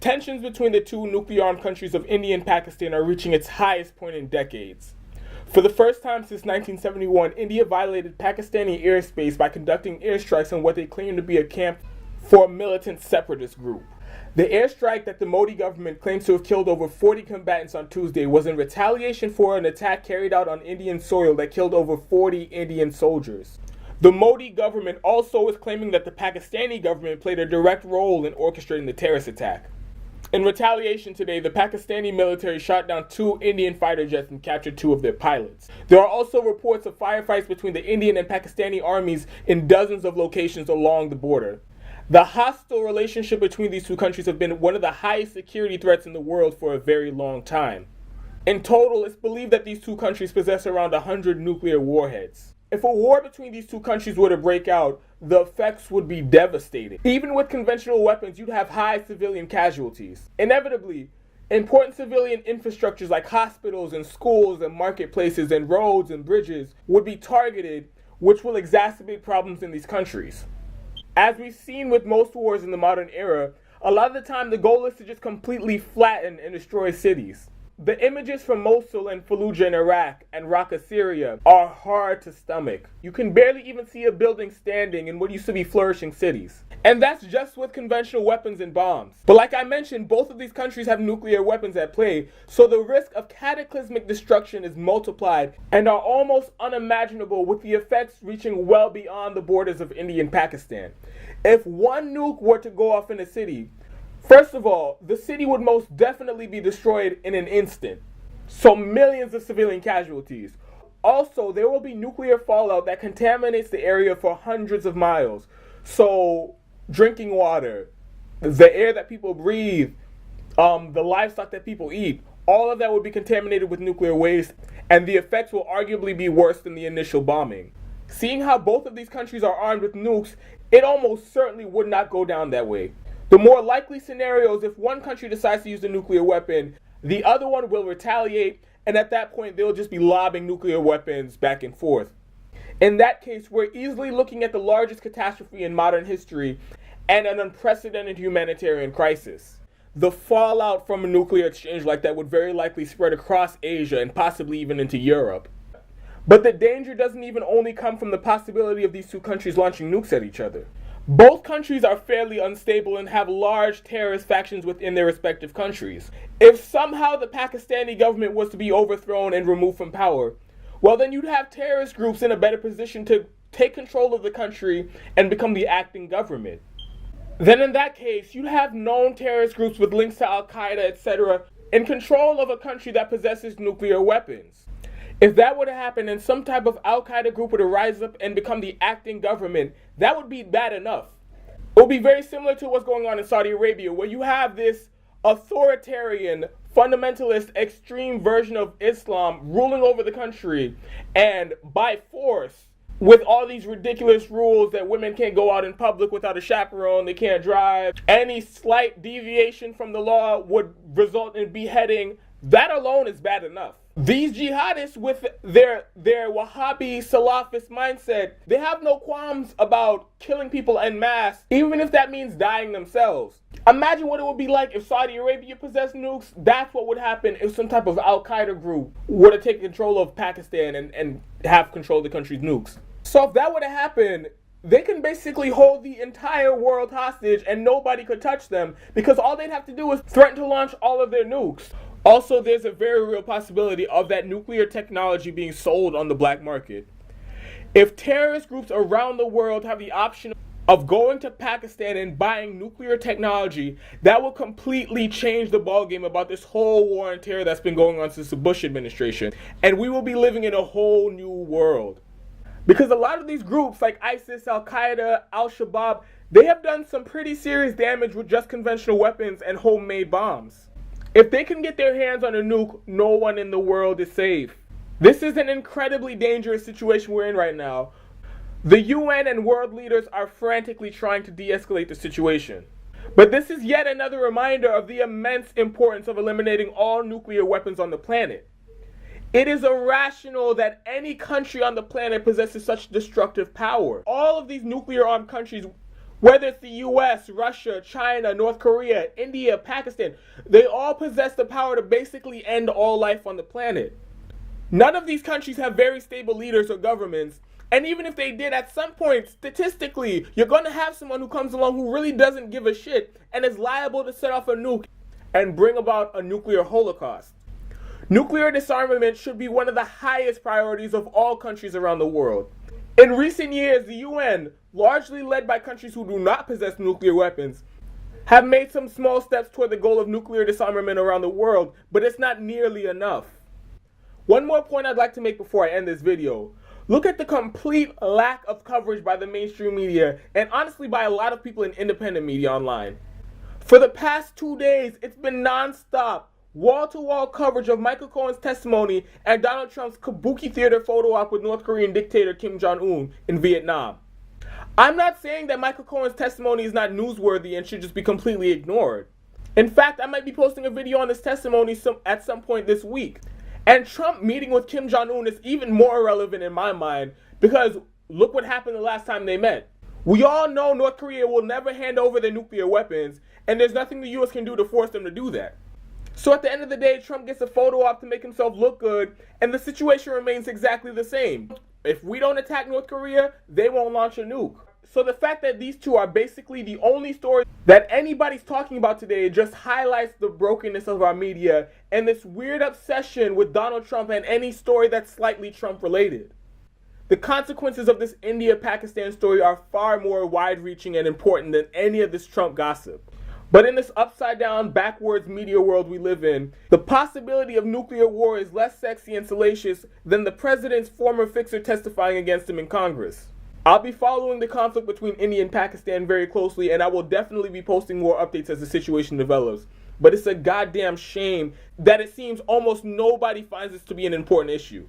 Tensions between the two nuclear-armed countries of India and Pakistan are reaching its highest point in decades. For the first time since 1971, India violated Pakistani airspace by conducting airstrikes on what they claim to be a camp for a militant separatist group. The airstrike that the Modi government claims to have killed over 40 combatants on Tuesday was in retaliation for an attack carried out on Indian soil that killed over 40 Indian soldiers. The Modi government also is claiming that the Pakistani government played a direct role in orchestrating the terrorist attack. In retaliation today, the Pakistani military shot down 2 Indian fighter jets and captured 2 of their pilots. There are also reports of firefights between the Indian and Pakistani armies in dozens of locations along the border. The hostile relationship between these two countries have been one of the highest security threats in the world for a very long time. In total, it's believed that these two countries possess around 100 nuclear warheads. If a war between these two countries were to break out, the effects would be devastating. Even with conventional weapons, you'd have high civilian casualties. Inevitably, important civilian infrastructures like hospitals and schools and marketplaces and roads and bridges would be targeted, which will exacerbate problems in these countries. As we've seen with most wars in the modern era, a lot of the time the goal is to just completely flatten and destroy cities. The images from Mosul and Fallujah in Iraq and Raqqa, Syria are hard to stomach. You can barely even see a building standing in what used to be flourishing cities. And that's just with conventional weapons and bombs. But like I mentioned, both of these countries have nuclear weapons at play, so the risk of cataclysmic destruction is multiplied and are almost unimaginable, with the effects reaching well beyond the borders of India and Pakistan. If one nuke were to go off in a city, first of all, the city would most definitely be destroyed in an instant. So millions of civilian casualties. Also, there will be nuclear fallout that contaminates the area for hundreds of miles. So drinking water, the air that people breathe, the livestock that people eat, all of that would be contaminated with nuclear waste, and the effects will arguably be worse than the initial bombing. Seeing how both of these countries are armed with nukes, it almost certainly would not go down that way. The more likely scenario is if one country decides to use a nuclear weapon, the other one will retaliate, and at that point they'll just be lobbing nuclear weapons back and forth. In that case, we're easily looking at the largest catastrophe in modern history and an unprecedented humanitarian crisis. The fallout from a nuclear exchange like that would very likely spread across Asia and possibly even into Europe. But the danger doesn't even only come from the possibility of these two countries launching nukes at each other. Both countries are fairly unstable and have large terrorist factions within their respective countries. If somehow the Pakistani government was to be overthrown and removed from power, well then you'd have terrorist groups in a better position to take control of the country and become the acting government. Then in that case, you'd have known terrorist groups with links to Al-Qaeda, etc., in control of a country that possesses nuclear weapons. If that were to happen and some type of Al-Qaeda group were to rise up and become the acting government, that would be bad enough. It would be very similar to what's going on in Saudi Arabia, where you have this authoritarian, fundamentalist, extreme version of Islam ruling over the country, and by force, with all these ridiculous rules that women can't go out in public without a chaperone, they can't drive, any slight deviation from the law would result in beheading, that alone is bad enough. These jihadists with their Wahhabi Salafist mindset, they have no qualms about killing people en masse, even if that means dying themselves. Imagine what it would be like if Saudi Arabia possessed nukes. That's what would happen if some type of Al-Qaeda group were to take control of Pakistan and have control of the country's nukes. So if that were to happen, they can basically hold the entire world hostage and nobody could touch them, because all they'd have to do is threaten to launch all of their nukes. Also, there's a very real possibility of that nuclear technology being sold on the black market. If terrorist groups around the world have the option of going to Pakistan and buying nuclear technology, that will completely change the ballgame about this whole war on terror that's been going on since the Bush administration. And we will be living in a whole new world. Because a lot of these groups like ISIS, Al-Qaeda, Al-Shabaab, they have done some pretty serious damage with just conventional weapons and homemade bombs. If they can get their hands on a nuke, no one in the world is safe. This is an incredibly dangerous situation we're in right now. The UN and world leaders are frantically trying to de-escalate the situation. But this is yet another reminder of the immense importance of eliminating all nuclear weapons on the planet. It is irrational that any country on the planet possesses such destructive power. All of these nuclear-armed countries Whether it's the US, Russia, China, North Korea, India, Pakistan, they all possess the power to basically end all life on the planet. None of these countries have very stable leaders or governments, and even if they did, at some point, statistically, you're going to have someone who comes along who really doesn't give a shit and is liable to set off a nuke and bring about a nuclear holocaust. Nuclear disarmament should be one of the highest priorities of all countries around the world. In recent years, the UN, largely led by countries who do not possess nuclear weapons, have made some small steps toward the goal of nuclear disarmament around the world, but it's not nearly enough. One more point I'd like to make before I end this video. Look at the complete lack of coverage by the mainstream media, and honestly by a lot of people in independent media online. For the past 2 days, it's been non-stop, wall-to-wall coverage of Michael Cohen's testimony and Donald Trump's kabuki theater photo op with North Korean dictator Kim Jong-un in Vietnam. I'm not saying that Michael Cohen's testimony is not newsworthy and should just be completely ignored. In fact, I might be posting a video on this testimony at some point this week. And Trump meeting with Kim Jong-un is even more relevant in my mind because look what happened the last time they met. We all know North Korea will never hand over their nuclear weapons, and there's nothing the US can do to force them to do that. So at the end of the day, Trump gets a photo op to make himself look good, and the situation remains exactly the same. If we don't attack North Korea, they won't launch a nuke. So the fact that these two are basically the only stories that anybody's talking about today just highlights the brokenness of our media and this weird obsession with Donald Trump and any story that's slightly Trump related. The consequences of this India-Pakistan story are far more wide-reaching and important than any of this Trump gossip. But in this upside-down, backwards media world we live in, the possibility of nuclear war is less sexy and salacious than the president's former fixer testifying against him in Congress. I'll be following the conflict between India and Pakistan very closely, and I will definitely be posting more updates as the situation develops. But it's a goddamn shame that it seems almost nobody finds this to be an important issue.